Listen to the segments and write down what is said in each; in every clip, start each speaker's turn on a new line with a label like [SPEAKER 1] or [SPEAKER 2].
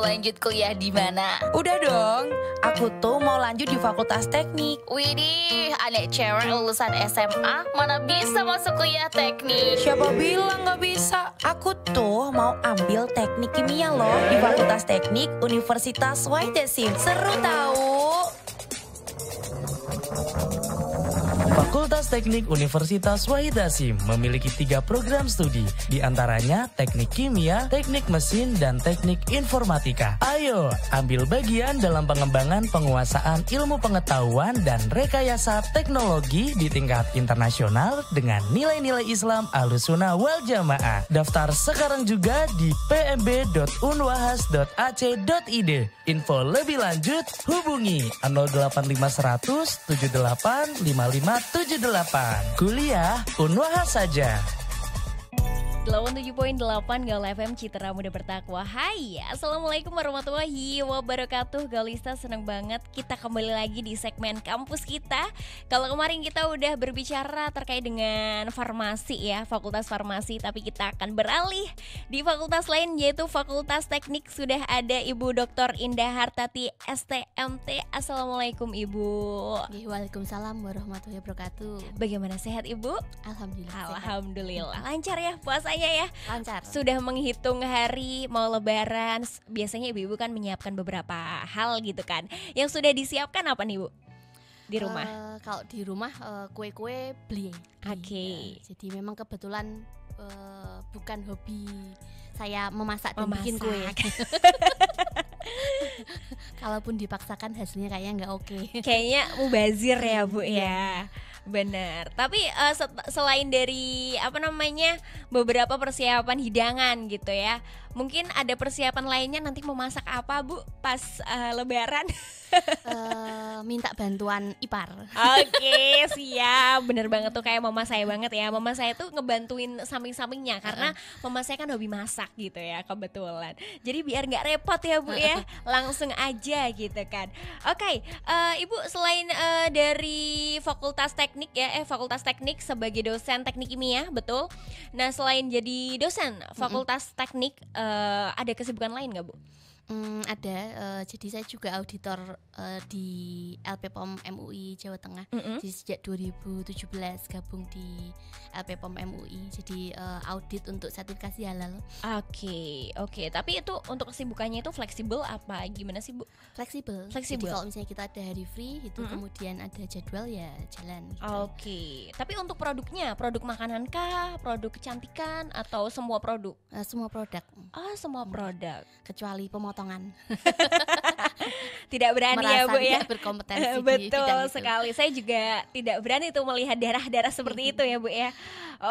[SPEAKER 1] lanjut kuliah di mana?
[SPEAKER 2] Udah dong, aku tuh mau lanjut di Fakultas Teknik.
[SPEAKER 1] Widih, anak cewek lulusan SMA mana bisa masuk kuliah teknik?
[SPEAKER 2] Siapa bilang nggak bisa? Aku tuh mau ambil teknik kimia loh di Fakultas Teknik Universitas Waidesim. Seru tahu.
[SPEAKER 3] Fakultas Teknik Universitas Wahid Hasim memiliki 3 program studi, di antaranya Teknik Kimia, Teknik Mesin, dan Teknik Informatika. Ayo, ambil bagian dalam pengembangan penguasaan ilmu pengetahuan dan rekayasa teknologi di tingkat internasional dengan nilai-nilai Islam Ahlussunnah wal Jamaah. Daftar sekarang juga di pmb.unwahas.ac.id. Info lebih lanjut hubungi 08500 78 5578. Kuliah Unwahas saja.
[SPEAKER 4] 87.8 Gaul FM Citra Muda Bertakwa. Hai, assalamualaikum warahmatullahi wabarakatuh. Gaulista, senang banget kita kembali lagi di segmen kampus kita. Kalau kemarin kita udah berbicara terkait dengan farmasi ya, fakultas farmasi, tapi kita akan beralih di fakultas lain, yaitu Fakultas Teknik. Sudah ada Ibu Dr. Indah Hartati STMT. Assalamualaikum Ibu.
[SPEAKER 5] Waalaikumsalam warahmatullahi wabarakatuh.
[SPEAKER 4] Bagaimana, sehat Ibu?
[SPEAKER 5] Alhamdulillah.
[SPEAKER 4] Alhamdulillah. Lancar ya puasanya ya?
[SPEAKER 5] Lancar.
[SPEAKER 4] Sudah menghitung hari mau lebaran. Biasanya ibu-ibu kan menyiapkan beberapa hal gitu kan. Yang sudah disiapkan apa nih Bu? Di rumah?
[SPEAKER 5] Kalau di rumah kue-kue beli.
[SPEAKER 4] Oke.
[SPEAKER 5] Jadi memang kebetulan bukan hobi saya memasak dan bikin kue. Kalaupun dipaksakan hasilnya kayaknya nggak oke.
[SPEAKER 4] Kayaknya mubazir ya Bu ya. Benar. Tapi selain dari beberapa persiapan hidangan gitu ya, mungkin ada persiapan lainnya nanti mau masak apa Bu pas lebaran?
[SPEAKER 5] Minta bantuan ipar.
[SPEAKER 4] Oke, siap. Bener banget tuh, kayak mama saya banget ya. Mama saya tuh ngebantuin samping-sampingnya karena mama saya kan hobi masak gitu ya, kebetulan. Jadi biar nggak repot ya Bu ya, langsung aja gitu kan. Oke, Ibu selain dari Fakultas Teknik ya, Fakultas Teknik sebagai dosen teknik kimia, betul. Nah, selain jadi dosen Fakultas Teknik, ada kesibukan lain nggak Bu?
[SPEAKER 5] Ada, jadi saya juga auditor di LPPOM MUI Jawa Tengah. Jadi sejak 2017 gabung di LPPOM MUI. Jadi audit untuk sertifikasi halal.
[SPEAKER 4] Oke. Tapi itu untuk kesibukannya itu fleksibel apa gimana sih Bu?
[SPEAKER 5] Fleksibel. Jadi kalau misalnya kita ada hari free itu kemudian ada jadwal ya jalan gitu.
[SPEAKER 4] Oke. Tapi untuk produknya, produk makanan kah, produk kecantikan atau semua produk?
[SPEAKER 5] Semua produk.
[SPEAKER 4] Semua produk.
[SPEAKER 5] Kecuali pemotongan.
[SPEAKER 4] Tidak berani ya Bu ya.
[SPEAKER 5] Berkompetensi
[SPEAKER 4] Betul
[SPEAKER 5] di bidang itu.
[SPEAKER 4] sekali. Saya juga tidak berani tuh melihat darah-darah seperti itu ya Bu ya.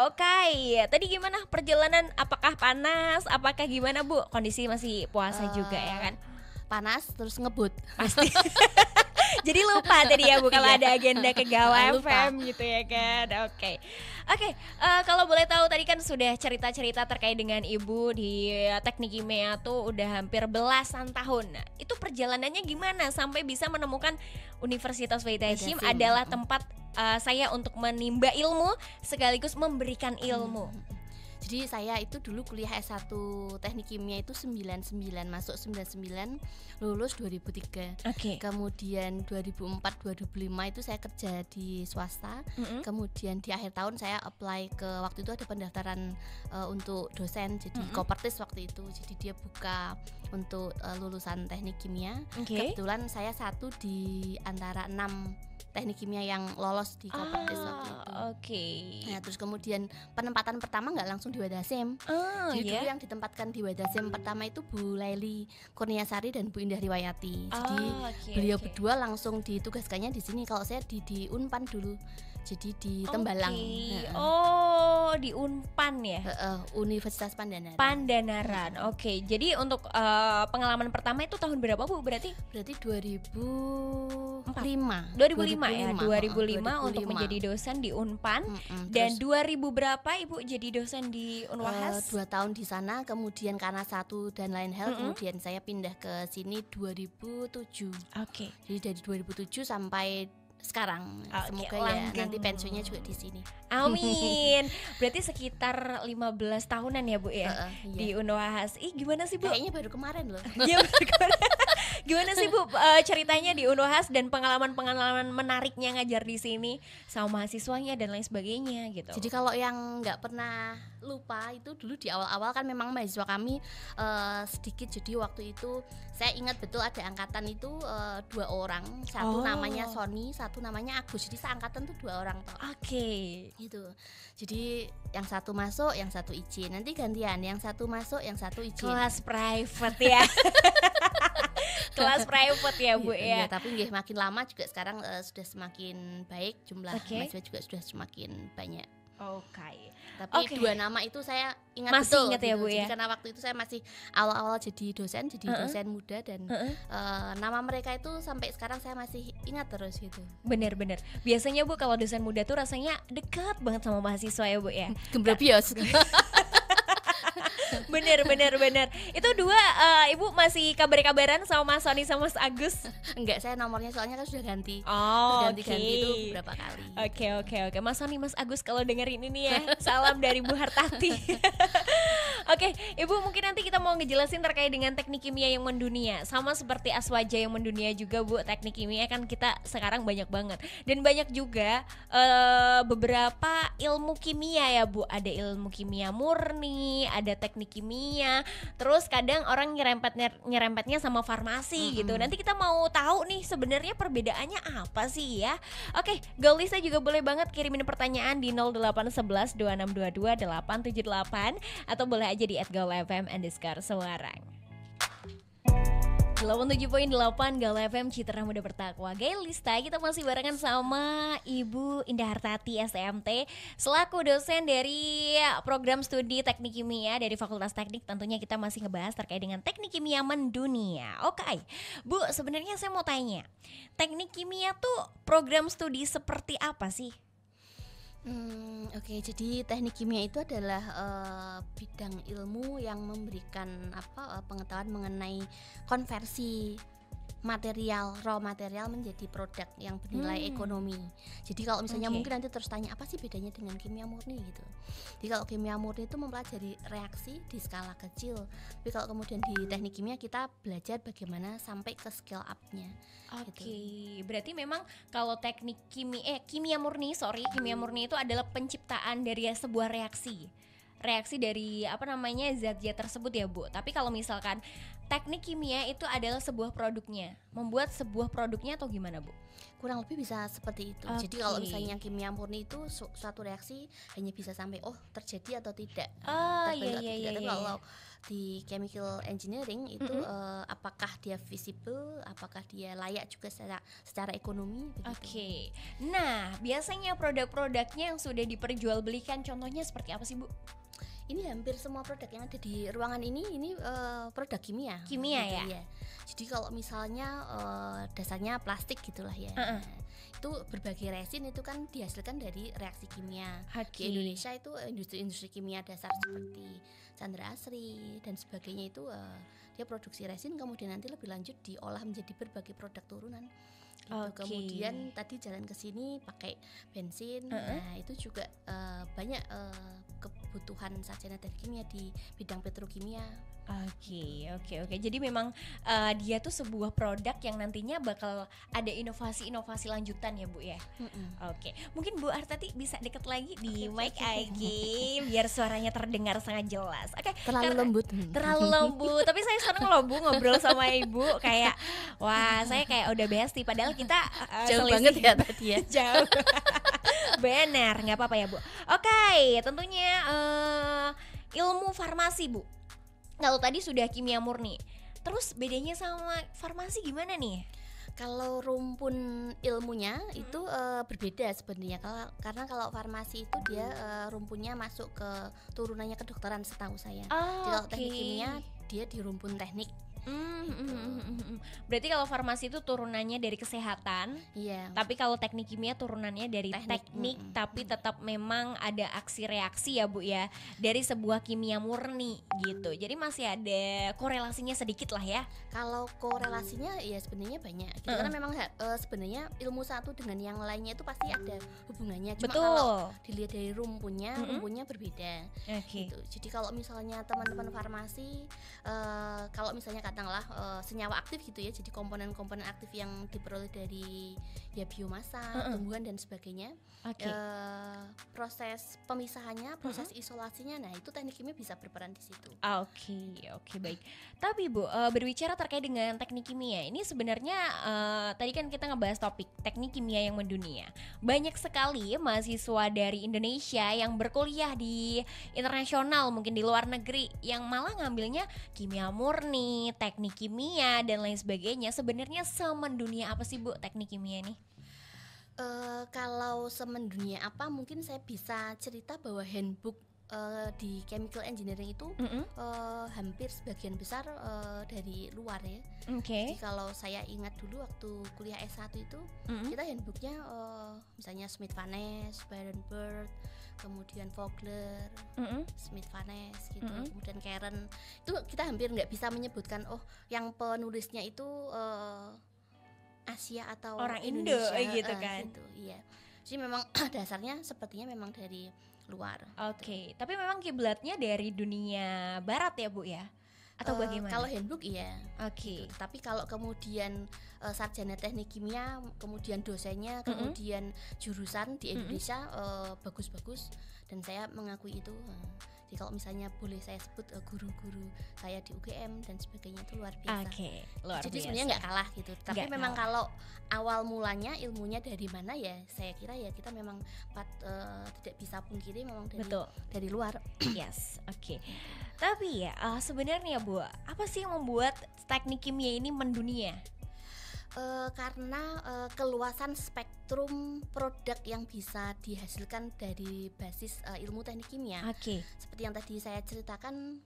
[SPEAKER 4] Oke, tadi gimana perjalanan? Apakah panas? Apakah gimana Bu? Kondisi masih puasa juga ya kan?
[SPEAKER 5] Panas terus ngebut.
[SPEAKER 4] Pasti. Jadi lupa tadi ya Bu kalau ada agenda ke Gaul
[SPEAKER 5] Lupa.
[SPEAKER 4] FM gitu ya kan. Oke, kalau boleh tahu tadi kan sudah cerita-cerita terkait dengan Ibu di teknik kimia tuh udah hampir belasan tahun. Nah, itu perjalanannya gimana sampai bisa menemukan Universitas Wahid Hasim adalah tempat saya untuk menimba ilmu sekaligus memberikan ilmu.
[SPEAKER 5] Jadi saya itu dulu kuliah S1 Teknik Kimia itu 99, masuk 99, lulus 2003. Kemudian 2004 2005 itu saya kerja di swasta. Kemudian di akhir tahun saya apply ke, waktu itu ada pendaftaran untuk dosen, jadi Kopertis waktu itu. Jadi dia buka untuk lulusan Teknik Kimia. Kebetulan saya satu di antara 6 teknik kimia yang lolos di Kopertis waktu itu. Nah, terus kemudian penempatan pertama nggak langsung di Wadasim. Jadi dulu yang ditempatkan di Wadasim pertama itu Bu Laili Kurniasari dan Bu Indah Riwayati. Jadi beliau berdua langsung ditugaskannya di sini. Kalau saya di Unpan dulu. Jadi di Tembalang.
[SPEAKER 4] Di Unpan ya?
[SPEAKER 5] Universitas Pandanaran.
[SPEAKER 4] Jadi untuk pengalaman pertama itu tahun berapa Bu berarti?
[SPEAKER 5] Berarti 2005
[SPEAKER 4] ya, 2005 untuk menjadi dosen di Unpan. Dan 2000 berapa Ibu jadi dosen di Unwahas?
[SPEAKER 5] 2 tahun di sana, kemudian karena satu dan lain hal kemudian saya pindah ke sini 2007. Jadi dari 2007 sampai sekarang.
[SPEAKER 4] Oke,
[SPEAKER 5] Semoga
[SPEAKER 4] langgeng.
[SPEAKER 5] ya nanti pensiunnya juga di sini.
[SPEAKER 4] Amin. Berarti sekitar 15 tahunan ya Bu ya
[SPEAKER 5] Iya.
[SPEAKER 4] di Unohas. Gimana sih Bu?
[SPEAKER 5] Kayaknya baru kemarin loh.
[SPEAKER 4] Gimana sih Bu ceritanya di Unohas dan pengalaman-pengalaman menariknya ngajar di sini sama mahasiswanya dan lain sebagainya gitu.
[SPEAKER 5] Jadi kalau yang nggak pernah lupa itu dulu di awal-awal kan memang mahasiswa kami sedikit. Jadi waktu itu saya ingat betul ada angkatan itu 2 orang, satu namanya Sony, satu namanya Agus. Jadi seangkatan tuh 2 orang toh.
[SPEAKER 4] Oke.
[SPEAKER 5] Gitu. Jadi yang satu masuk, yang satu izin. Nanti gantian, yang satu masuk, yang satu izin.
[SPEAKER 4] Kelas private ya. Kelas private ya Bu ya.
[SPEAKER 5] Iya, tapi nggih makin lama juga sekarang sudah semakin baik, jumlah mahasiswa juga sudah semakin banyak.
[SPEAKER 4] Oke.
[SPEAKER 5] Tapi 2 nama itu saya ingat
[SPEAKER 4] Masih
[SPEAKER 5] betul
[SPEAKER 4] ingat ya,
[SPEAKER 5] gitu.
[SPEAKER 4] Bu,
[SPEAKER 5] Jadi
[SPEAKER 4] ya?
[SPEAKER 5] karena waktu itu saya masih awal-awal jadi dosen muda dan nama mereka itu sampai sekarang saya masih ingat terus gitu.
[SPEAKER 4] Bener-bener. Biasanya Bu kalau dosen muda tuh rasanya dekat banget sama mahasiswa ya Bu ya.
[SPEAKER 5] Gembrabios.
[SPEAKER 4] Bener. Itu 2 Ibu masih kabar-kabaran sama Mas Sony sama Mas Agus?
[SPEAKER 5] Enggak, saya nomornya soalnya kan sudah ganti.
[SPEAKER 4] Oh,
[SPEAKER 5] Ganti-ganti itu beberapa kali.
[SPEAKER 4] Oke. Mas Sony, Mas Agus kalau dengerin ini ya, salam dari Bu Hartati. Oke, Ibu mungkin nanti kita mau ngejelasin terkait dengan teknik kimia yang mendunia. Sama seperti Aswaja yang mendunia juga Bu, teknik kimia kan kita sekarang banyak banget. Dan banyak juga beberapa ilmu kimia ya Bu. Ada ilmu kimia murni, ada teknik kimia. Terus kadang orang nyerempetnya sama farmasi gitu. Nanti kita mau tahu nih sebenarnya perbedaannya apa sih ya. Oke, Gaulisa juga boleh banget kirimin pertanyaan di 0811 2622 878 atau boleh aja di @gaulfm_Semarang. 87.8 Gaul FM Citra Muda Bertakwa. Gaulista, kita masih barengan sama Ibu Indah Hartati STMT selaku dosen dari program studi Teknik Kimia dari Fakultas Teknik. Tentunya kita masih ngebahas terkait dengan teknik kimia mendunia. Oke, Bu, sebenarnya saya mau tanya, teknik kimia tuh program studi seperti apa sih?
[SPEAKER 5] Oke, jadi teknik kimia itu adalah bidang ilmu yang memberikan pengetahuan mengenai konversi raw material menjadi produk yang bernilai ekonomi. Jadi kalau misalnya mungkin nanti terus tanya apa sih bedanya dengan kimia murni gitu. Jadi kalau kimia murni itu mempelajari reaksi di skala kecil. Tapi kalau kemudian di teknik kimia kita belajar bagaimana sampai ke scale up-nya.
[SPEAKER 4] Oke, berarti memang kalau teknik kimia murni itu adalah penciptaan dari sebuah reaksi dari zat-zat tersebut ya Bu. Tapi kalau misalkan teknik kimia itu adalah sebuah produknya, membuat sebuah produknya atau gimana Bu?
[SPEAKER 5] Kurang lebih bisa seperti itu. Jadi kalau misalnya kimia murni itu suatu reaksi hanya bisa sampai terjadi atau tidak. Tapi kalau di chemical engineering itu apakah dia visible, apakah dia layak juga secara ekonomi begitu.
[SPEAKER 4] Oke. Nah, biasanya produk-produknya yang sudah diperjualbelikan contohnya seperti apa sih Bu?
[SPEAKER 5] Ini hampir semua produk yang ada di ruangan ini produk kimia.
[SPEAKER 4] Kimia
[SPEAKER 5] gitu
[SPEAKER 4] ya.
[SPEAKER 5] Jadi kalau misalnya dasarnya plastik gitulah ya. Itu berbagai resin itu kan dihasilkan dari reaksi kimia. Di Indonesia itu industri-industri kimia dasar seperti Chandra Asri dan sebagainya itu dia produksi resin kemudian nanti lebih lanjut diolah menjadi berbagai produk turunan. Kemudian tadi jalan ke sini pakai bensin. Nah, itu juga banyak kebutuhan sarjana teknik kimia di bidang petrokimia.
[SPEAKER 4] Oke. Jadi memang dia tuh sebuah produk yang nantinya bakal ada inovasi-inovasi lanjutan ya Bu ya. Oke. Mungkin Bu Hartati bisa deket lagi di mic Aiki biar suaranya terdengar sangat jelas. Oke.
[SPEAKER 5] Terlalu lembut.
[SPEAKER 4] Tapi saya seneng loh Bu ngobrol sama Ibu kayak wah saya kayak udah bestie padahal kita
[SPEAKER 5] jauh banget ya tadi ya.
[SPEAKER 4] Jauh. Benar, nggak apa-apa ya Bu. Oke, tentunya ilmu farmasi Bu. Kalau tadi sudah kimia murni, terus bedanya sama farmasi gimana nih?
[SPEAKER 5] Kalau rumpun ilmunya itu berbeda sebenarnya. Karena kalau farmasi itu dia rumpunnya masuk ke turunannya kedokteran setahu saya. Kalau teknik kimia dia di rumpun teknik.
[SPEAKER 4] Berarti kalau farmasi itu turunannya dari kesehatan, tapi kalau teknik kimia turunannya dari teknik tapi tetap memang ada aksi reaksi ya Bu ya, dari sebuah kimia murni gitu. Jadi masih ada korelasinya sedikit lah ya.
[SPEAKER 5] Kalau korelasinya ya sebenarnya banyak gitu. Karena memang sebenarnya ilmu satu dengan yang lainnya itu pasti ada hubungannya. Cuma kalau dilihat dari rumpunnya berbeda gitu. Jadi kalau misalnya teman-teman farmasi kalau misalnya katakanlah senyawa aktif gitu ya, jadi komponen-komponen aktif yang diperoleh dari ya biomasa, tumbuhan dan sebagainya, proses pemisahannya, proses isolasinya, nah itu teknik kimia bisa berperan di situ.
[SPEAKER 4] Oke, baik. Tapi Bu, berbicara terkait dengan teknik kimia ini sebenarnya tadi kan kita ngebahas topik teknik kimia yang mendunia. Banyak sekali mahasiswa dari Indonesia yang berkuliah di internasional, mungkin di luar negeri, yang malah ngambilnya kimia murni, teknik kimia dan lain sebagainya. Sebenarnya semendunia apa sih Bu teknik kimia ini?
[SPEAKER 5] Kalau semendunia apa, mungkin saya bisa cerita bahwa handbook di chemical engineering itu hampir sebagian besar dari luar ya. Jadi kalau saya ingat dulu waktu kuliah S1 itu kita handbooknya misalnya Smith Van Ness, Baron Bird, kemudian Vogler, Smith Van Ness gitu, kemudian Karen, itu kita hampir nggak bisa menyebutkan yang penulisnya itu Asia atau
[SPEAKER 4] orang
[SPEAKER 5] Indonesia
[SPEAKER 4] gitu kan
[SPEAKER 5] gitu, iya. Jadi memang dasarnya sepertinya memang dari luar.
[SPEAKER 4] Tapi memang kiblatnya dari dunia barat ya Bu ya? Atau bagaimana?
[SPEAKER 5] Kalau handbook iya. Gitu. Tapi kalau kemudian sarjana teknik kimia, kemudian dosennya, kemudian jurusan di Indonesia bagus-bagus, dan saya mengakui itu. Jadi kalau misalnya boleh saya sebut guru-guru saya di UGM dan sebagainya itu luar biasa. Jadi sebenarnya nggak kalah gitu. Tapi memang kalau awal mulanya ilmunya dari mana ya, saya kira ya kita memang tidak bisa pungkiri memang dari luar.
[SPEAKER 4] Tapi ya sebenarnya Bu, apa sih yang membuat teknik kimia ini mendunia?
[SPEAKER 5] Karena keluasan spektrum produk yang bisa dihasilkan dari basis ilmu teknik kimia. Seperti yang tadi saya ceritakan,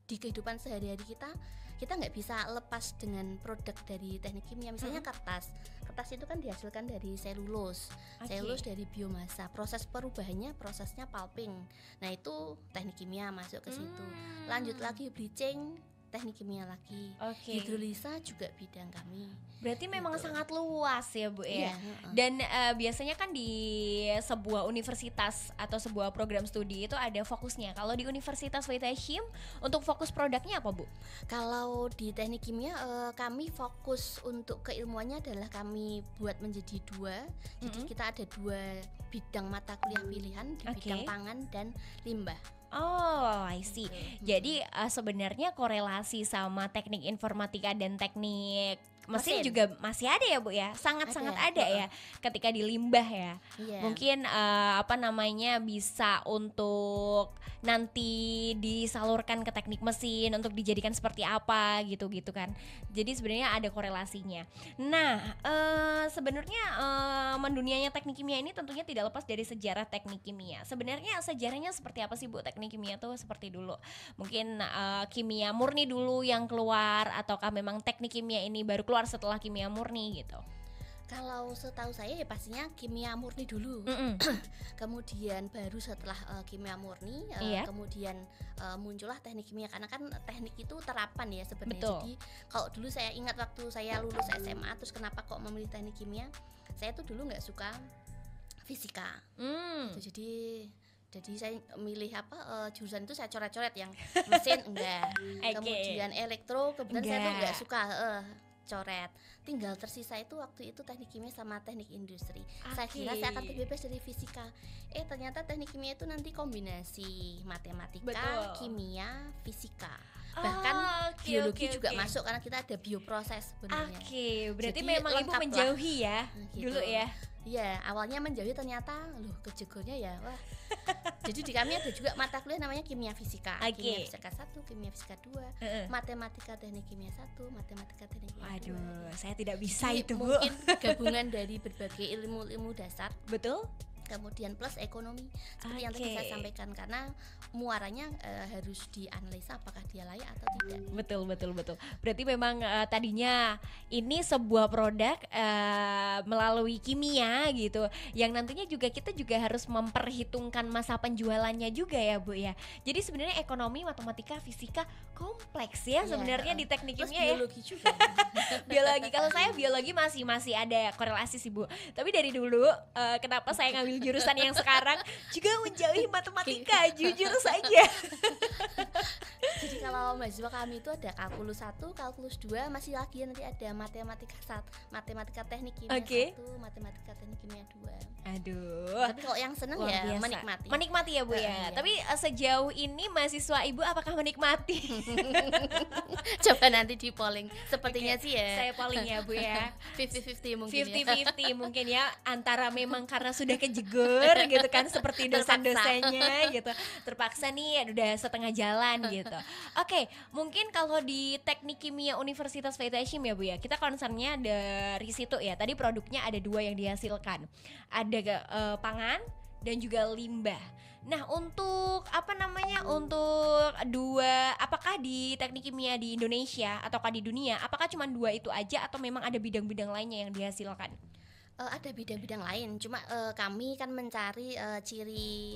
[SPEAKER 5] di kehidupan sehari-hari kita nggak bisa lepas dengan produk dari teknik kimia. Misalnya kertas itu kan dihasilkan dari selulose dari biomasa. Proses perubahannya prosesnya pulping. Nah itu teknik kimia masuk ke situ. Lanjut lagi bleaching, teknik kimia lagi. Hidrolisa juga bidang kami.
[SPEAKER 4] Berarti memang sangat luas ya Bu ya. Dan biasanya kan di sebuah universitas atau sebuah program studi itu ada fokusnya. Kalau di Universitas Wahid Hasyim untuk fokus produknya apa Bu?
[SPEAKER 5] Kalau di teknik kimia kami fokus untuk keilmuannya adalah kami buat menjadi 2. Jadi kita ada 2 bidang mata kuliah pilihan di bidang pangan dan limbah.
[SPEAKER 4] I see. Jadi sebenarnya korelasi sama teknik informatika dan teknik mesin juga masih ada ya Bu ya, sangat-sangat ada ya ketika di limbah ya. Mungkin bisa untuk nanti disalurkan ke teknik mesin untuk dijadikan seperti apa gitu kan. Jadi sebenarnya ada korelasinya. Nah sebenarnya mendunianya teknik kimia ini tentunya tidak lepas dari sejarah teknik kimia. Sebenarnya sejarahnya seperti apa sih Bu teknik kimia tuh seperti dulu? Mungkin kimia murni dulu yang keluar, ataukah memang teknik kimia ini baru keluar setelah kimia murni gitu?
[SPEAKER 5] Kalau setahu saya ya pastinya kimia murni dulu. Kemudian baru setelah kimia murni kemudian muncullah teknik kimia, karena kan teknik itu terapan ya sebenarnya. Jadi kalau dulu saya ingat waktu saya lulus SMA, terus kenapa kok memilih teknik kimia? Saya tuh dulu nggak suka fisika. Jadi saya milih jurusan itu saya coret-coret, yang mesin enggak. Kemudian elektro kebetulan saya tuh enggak suka coret. Tinggal tersisa itu waktu itu teknik kimia sama teknik industri. Saya kira saya akan terbebas dari fisika. Ternyata teknik kimia itu nanti kombinasi matematika, kimia, fisika. Bahkan biologi juga masuk, karena kita ada bioproses sebenarnya.
[SPEAKER 4] Berarti jadi memang Ibu menjauhi ya gitu. Dulu ya.
[SPEAKER 5] Iya, awalnya menjauhi, ternyata kejegolnya ya. Wah. Jadi di kami ada juga mata kuliah namanya kimia fisika. Kimia fisika 1, kimia fisika 2, matematika teknik kimia 1, matematika teknik kimia 2.
[SPEAKER 4] Saya tidak bisa
[SPEAKER 5] jadi
[SPEAKER 4] itu Bu.
[SPEAKER 5] Mungkin gabungan dari berbagai ilmu-ilmu dasar.
[SPEAKER 4] Betul.
[SPEAKER 5] kemudian plus ekonomi seperti yang tadi saya sampaikan, karena muaranya harus dianalisa apakah dia layak atau tidak.
[SPEAKER 4] Betul. Berarti memang tadinya ini sebuah produk melalui kimia gitu, yang nantinya juga kita juga harus memperhitungkan masa penjualannya juga ya Bu ya. Jadi sebenarnya ekonomi, matematika, fisika kompleks ya sebenarnya di teknik kimia
[SPEAKER 5] biologi juga.
[SPEAKER 4] Biologi, kalau saya biologi masih ada korelasi sih Bu. Tapi dari dulu kenapa saya ngambil jurusan yang sekarang juga menjauhi matematika, jujur saja.
[SPEAKER 5] Jadi kalau mahasiswa kami itu ada kalkulus 1, kalkulus 2, masih lagi nanti ada matematika teknik kimia 1, matematika teknik kimia 2.
[SPEAKER 4] Aduh.
[SPEAKER 5] Tapi kalau yang seneng ya biasa.
[SPEAKER 4] Menikmati ya Bu ya. Iya. Tapi sejauh ini mahasiswa Ibu apakah menikmati?
[SPEAKER 5] Coba nanti di polling. Sepertinya sih ya.
[SPEAKER 4] Saya polling ya Bu ya.
[SPEAKER 5] 50-50 mungkin
[SPEAKER 4] 50-50 mungkin ya, antara memang karena sudah kejegur gitu kan seperti dosen-dosennya gitu. Terpaksa nih udah setengah jalan gitu. Oke, mungkin kalau di Teknik Kimia Universitas Faith Hashim ya Bu ya, kita concernnya dari situ ya. Tadi produknya ada 2 yang dihasilkan. Ada pangan dan juga limbah. Nah, untuk untuk 2, apakah di teknik kimia di Indonesia ataukah di dunia, apakah cuma 2 itu aja atau memang ada bidang-bidang lainnya yang dihasilkan?
[SPEAKER 5] Ada bidang-bidang lain, cuma kami kan mencari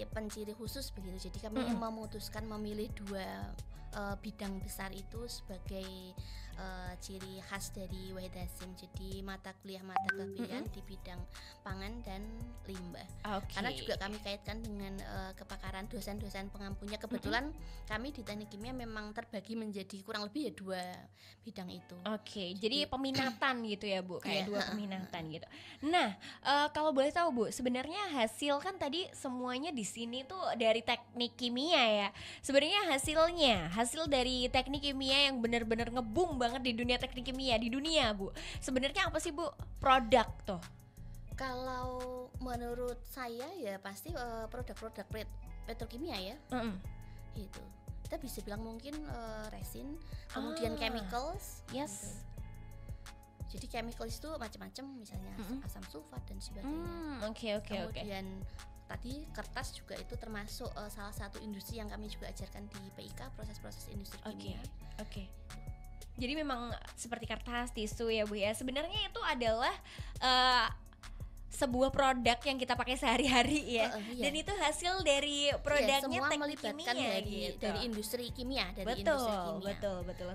[SPEAKER 5] penciri khusus begitu. Jadi kami yang memutuskan memilih 2 bidang besar itu sebagai ciri khas dari Wahid Hasyim. Jadi mata kuliah pilihan di bidang pangan dan limbah. Karena juga kami kaitkan dengan kepakaran dosen-dosen pengampunya. Kebetulan kami di teknik kimia memang terbagi menjadi kurang lebih ya 2 bidang itu.
[SPEAKER 4] Jadi peminatan gitu ya Bu, kayak 2 peminatan gitu. Nah, kalau boleh tahu Bu, sebenarnya hasil kan tadi semuanya di sini tuh dari teknik kimia ya. Sebenarnya hasil dari teknik kimia yang benar-benar ngebum banget di dunia teknik kimia di dunia Bu, sebenarnya apa sih Bu produk tuh?
[SPEAKER 5] Kalau menurut saya ya pasti produk-produk petrokimia ya. Itu kita bisa bilang mungkin resin, kemudian chemicals.
[SPEAKER 4] Yes.
[SPEAKER 5] Gitu. Jadi chemicals itu macam-macam, misalnya asam sulfat dan sebagainya. Kemudian tadi kertas juga itu termasuk salah satu industri yang kami juga ajarkan di PIK, proses-proses industri kimia.
[SPEAKER 4] Jadi memang seperti kertas, tisu ya Bu ya. Sebenarnya itu adalah sebuah produk yang kita pakai sehari-hari ya. Dan itu hasil dari produknya teknik kimia
[SPEAKER 5] dari industri kimia,
[SPEAKER 4] Betul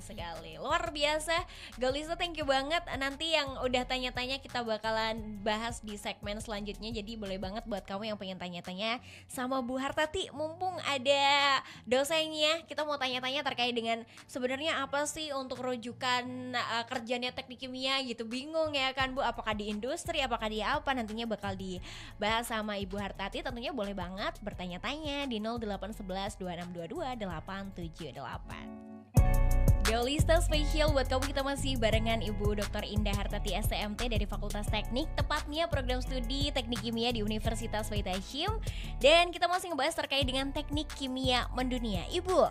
[SPEAKER 4] sekali. Luar biasa. Galisa, thank you banget. Nanti yang udah tanya-tanya kita bakalan bahas di segmen selanjutnya. Jadi boleh banget buat kamu yang pengen tanya-tanya sama Bu Hartati, mumpung ada dosennya, kita mau tanya-tanya terkait dengan sebenarnya apa sih untuk rujukan kerjanya teknik kimia gitu. Bingung ya kan Bu, apakah di industri, apakah di apa, nantinya bakal dibahas sama Ibu Hartati. Tentunya boleh banget bertanya-tanya di 0811 2622 878. Galista spesial buat kamu, kita masih barengan Ibu Dr. Indah Hartati STMT dari Fakultas Teknik, tepatnya program studi Teknik Kimia di Universitas Faith Hashim. Dan kita masih ngebahas terkait dengan teknik kimia mendunia. Ibu,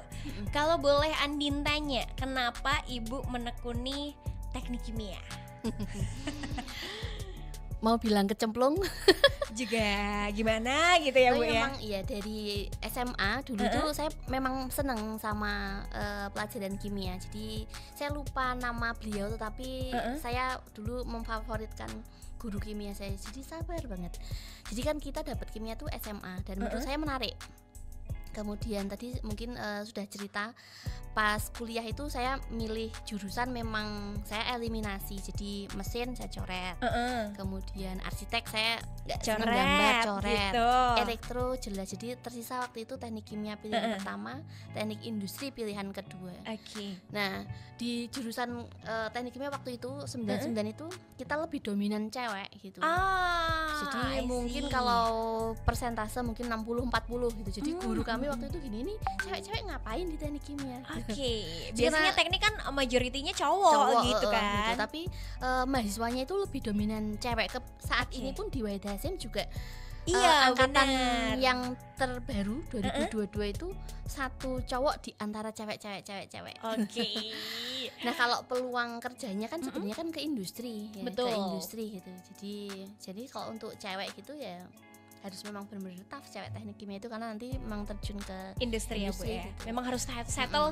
[SPEAKER 4] kalau boleh Andin tanya, kenapa Ibu menekuni teknik kimia?
[SPEAKER 5] Mau bilang kecemplung
[SPEAKER 4] juga gimana gitu ya Bu ya?
[SPEAKER 5] Memang iya, dari SMA dulu tuh saya memang seneng sama pelajaran kimia. Jadi saya lupa nama beliau, tetapi saya dulu memfavoritkan guru kimia saya. Jadi sabar banget. Jadi kan kita dapat kimia tuh SMA dan menurut saya menarik. Kemudian tadi mungkin sudah cerita pas kuliah itu saya milih jurusan memang saya eliminasi. Jadi mesin saya coret. Kemudian arsitek saya nggak seneng gambar, coret gitu. Elektro jelas. Jadi tersisa waktu itu teknik kimia pilihan pertama, teknik industri pilihan kedua. Nah di jurusan teknik kimia waktu itu 99 itu kita lebih dominan cewek gitu. Jadi mungkin kalau persentase mungkin 60-40 gitu. Jadi guru kami waktu itu gini, nih cewek-cewek ngapain di teknik kimia?
[SPEAKER 4] Biasanya teknik kan majoritinya cowok gitu kan.
[SPEAKER 5] Gitu. Tapi mahasiswanya itu lebih dominan cewek. Saat ini pun di Wahid Hasyim juga angkatan yang terbaru 2022 itu satu cowok di antara cewek. Nah kalau peluang kerjanya kan sebenarnya kan ke industri ya, ke industri gitu. Jadi kalau untuk cewek gitu ya harus memang benar-benar tough cewek teknik kimia itu, karena nanti memang terjun ke
[SPEAKER 4] industri ya Bu ya.
[SPEAKER 5] gitu.
[SPEAKER 4] Memang harus settle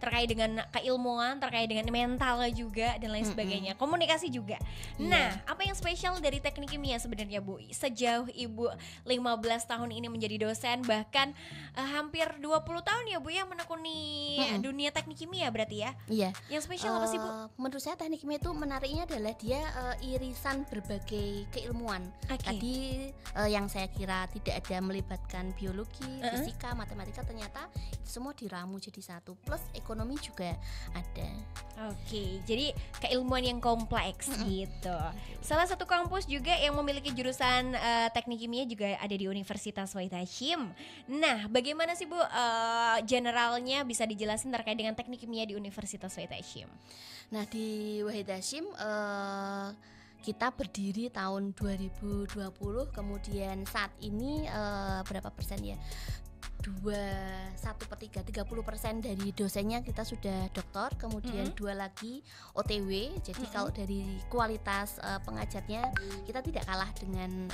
[SPEAKER 4] terkait dengan keilmuan, terkait dengan mental juga dan lain sebagainya. Komunikasi juga. Nah, apa yang spesial dari teknik kimia sebenarnya Bu? Sejauh Ibu 15 tahun ini menjadi dosen, bahkan hampir 20 tahun ya Bu ya menekuni dunia teknik kimia berarti ya?
[SPEAKER 5] Iya.
[SPEAKER 4] Yang spesial apa sih Bu?
[SPEAKER 5] Menurut saya teknik kimia itu menariknya adalah dia irisan berbagai keilmuan. Tadi yang saya kira tidak ada melibatkan biologi, fisika, matematika, ternyata itu semua diramu jadi satu. Plus ekonomi juga ada.
[SPEAKER 4] Jadi keilmuan yang kompleks gitu. Salah satu kampus juga yang memiliki jurusan teknik kimia juga ada di Universitas Wahid Hasyim. Nah, bagaimana sih Bu generalnya bisa dijelasin terkait dengan teknik kimia di Universitas Wahid Hasyim?
[SPEAKER 5] Nah, di Wahid Hasyim kita berdiri tahun 2020, kemudian saat ini berapa persen ya? 1/3, 30% dari dosennya kita sudah doktor, kemudian 2 lagi OTW. Jadi kalau dari kualitas pengajarnya kita tidak kalah dengan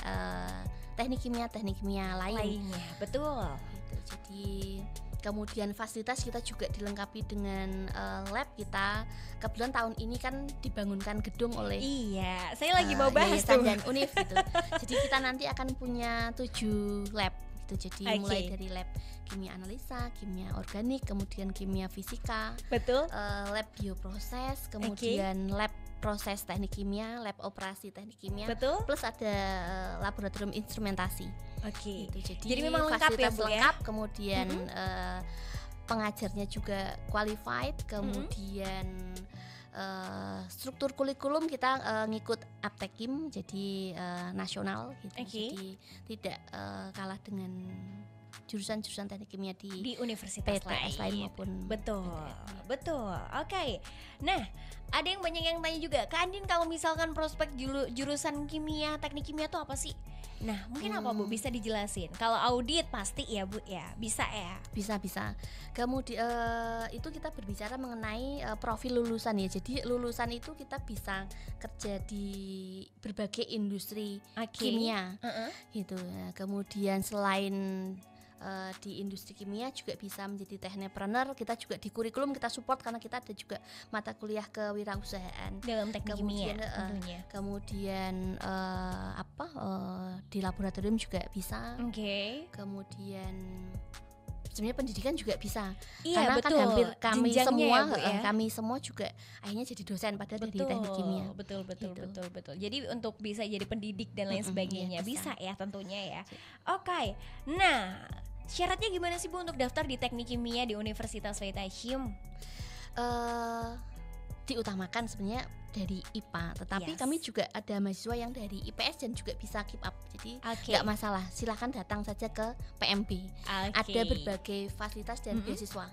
[SPEAKER 5] teknik kimia lainnya.
[SPEAKER 4] Betul.
[SPEAKER 5] Gitu. Jadi kemudian fasilitas kita juga dilengkapi dengan lab kita. Kebetulan tahun ini kan dibangunkan gedung oleh
[SPEAKER 4] saya lagi mau bahas tuh.
[SPEAKER 5] dan Unif gitu. Jadi kita nanti akan punya 7 lab gitu. Jadi mulai dari lab kimia analisa, kimia organik, kemudian kimia fisika, lab bioproses, kemudian lab proses teknik kimia, lab operasi teknik kimia, plus ada laboratorium instrumentasi. Gitu. Jadi memang lengkap ya Bu ya. Kemudian pengajarnya juga qualified, kemudian struktur kurikulum kita ngikut Aptekim, jadi nasional gitu. Jadi tidak kalah dengan jurusan-jurusan teknik kimia di universitas lain maupun
[SPEAKER 4] betul. Oke. Nah, ada yang banyak yang tanya juga, Kak Andin, kalau misalkan prospek jurusan kimia, teknik kimia itu apa sih? Nah, mungkin apa Bu bisa dijelasin? Kalau audit pasti ya Bu ya, bisa ya?
[SPEAKER 5] Bisa. Kemudian itu kita berbicara mengenai profil lulusan ya. Jadi lulusan itu kita bisa kerja di berbagai industri kimia, gitu. Nah, kemudian selain di industri kimia juga bisa menjadi teknipreneur. Kita juga di kurikulum kita support karena kita ada juga mata kuliah kewirausahaan
[SPEAKER 4] dalam teknik kimia tentunya.
[SPEAKER 5] Kemudian di laboratorium juga bisa. Kemudian sebenarnya pendidikan juga bisa. Karena kan hampir kami semua juga akhirnya jadi dosen padahal dari teknik kimia.
[SPEAKER 4] Betul. Jadi untuk bisa jadi pendidik dan lain sebagainya bisa ya tentunya ya. Oke. Nah, syaratnya gimana sih Bu untuk daftar di teknik kimia di Universitas Wahid Hasyim?
[SPEAKER 5] Diutamakan sebenarnya dari IPA, tetapi kami juga ada mahasiswa yang dari IPS dan juga bisa keep up. Jadi nggak masalah, silahkan datang saja ke PMB. Ada berbagai fasilitas dan beasiswa.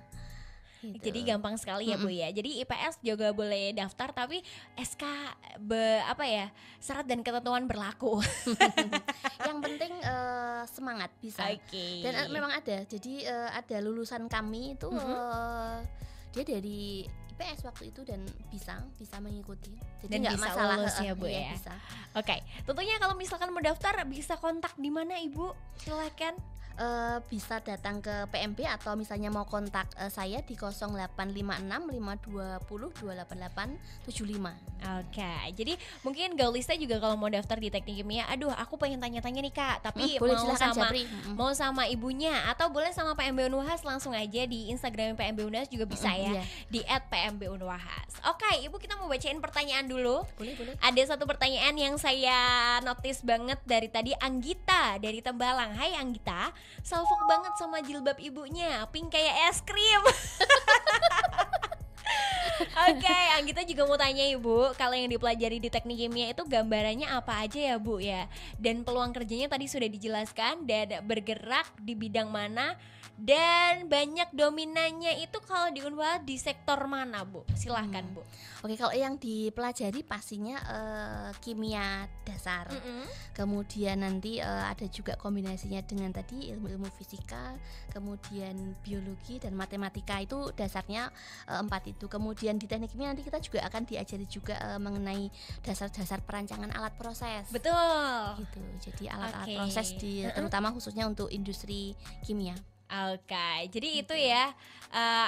[SPEAKER 4] Gitu. Jadi gampang sekali ya Bu ya. Jadi IPS juga boleh daftar, tapi SK syarat dan ketentuan berlaku.
[SPEAKER 5] Yang penting semangat bisa. Dan memang ada. Jadi ada lulusan kami itu dia dari IPS waktu itu dan bisa mengikuti. Jadi nggak masalah
[SPEAKER 4] ya Bu ya.
[SPEAKER 5] Bisa.
[SPEAKER 4] Oke. Tentunya kalau misalkan mau daftar bisa kontak di mana Ibu? Silakan.
[SPEAKER 5] Bisa datang ke PMB atau misalnya mau kontak saya di 0856 520 28875.
[SPEAKER 4] Oke, jadi mungkin Gaulista juga kalau mau daftar di teknik kimia, aduh aku pengen tanya-tanya nih Kak, tapi mau sama ibunya atau boleh sama PMB Unwahas, langsung aja di Instagram PMB Unwahas juga bisa ya, di @PMB Unwahas. Oke, Ibu, kita mau bacain pertanyaan dulu.
[SPEAKER 5] Boleh.
[SPEAKER 4] Ada satu pertanyaan yang saya notice banget dari tadi, Anggita dari Tembalang. Hai Anggita, salfok banget sama jilbab ibunya, pink kayak es krim. Oke, Anggita juga mau tanya Ibu, kalau yang dipelajari di teknik kimia itu gambarannya apa aja ya Bu ya? Dan peluang kerjanya tadi sudah dijelaskan, dan bergerak di bidang mana, dan banyak dominannya itu kalau di Unwahas di sektor mana Bu? Silahkan Bu.
[SPEAKER 5] Oke, kalau yang dipelajari pastinya kimia dasar. Kemudian nanti ada juga kombinasinya dengan tadi ilmu-ilmu fisika, kemudian biologi dan matematika, itu dasarnya 4 itu. Kemudian kemudian di teknik kimia nanti kita juga akan diajari juga mengenai dasar-dasar perancangan alat proses.
[SPEAKER 4] Betul.
[SPEAKER 5] Gitu. Jadi alat-alat proses terutama khususnya untuk industri kimia.
[SPEAKER 4] Oke, jadi itu ya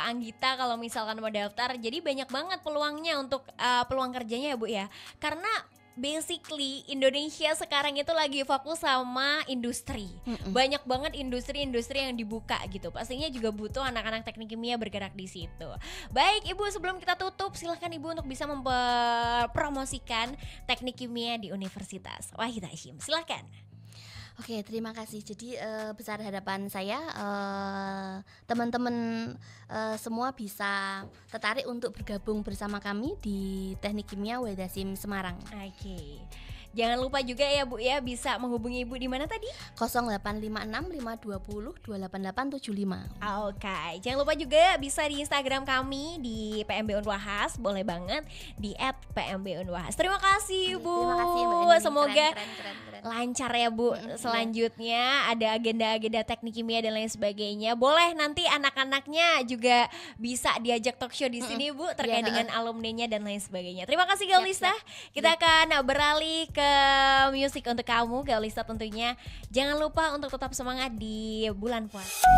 [SPEAKER 4] Anggita kalau misalkan mau daftar, jadi banyak banget peluangnya untuk peluang kerjanya ya Bu ya. Karena basically Indonesia sekarang itu lagi fokus sama industri. Banyak banget industri-industri yang dibuka gitu. Pastinya juga butuh anak-anak teknik kimia bergerak di situ. Baik Ibu, sebelum kita tutup silakan Ibu untuk bisa mempromosikan teknik kimia di Universitas Wahid Hasyim. Silakan.
[SPEAKER 5] Oke, terima kasih. Jadi besar harapan saya teman-teman semua bisa tertarik untuk bergabung bersama kami di Teknik Kimia Wahid Hasyim Semarang.
[SPEAKER 4] Oke. Jangan lupa juga ya Bu ya, bisa menghubungi Ibu di mana tadi?
[SPEAKER 5] 0856 520 28875.
[SPEAKER 4] Oke, jangan lupa juga bisa di Instagram kami di PMB Unwahas, boleh banget di @PMB Unwahas. Terima kasih Bu.
[SPEAKER 5] Terima kasih Mbak.
[SPEAKER 4] Semoga
[SPEAKER 5] keren.
[SPEAKER 4] lancar ya Bu. Selanjutnya ada agenda-agenda teknik kimia dan lain sebagainya. Boleh nanti anak-anaknya juga bisa diajak talk show di sini Bu terkait dengan alumninya dan lain sebagainya. Terima kasih Gaulista. Kita akan beralih ke musik untuk kamu Gaulista tentunya. Jangan lupa untuk tetap semangat di bulan puasa.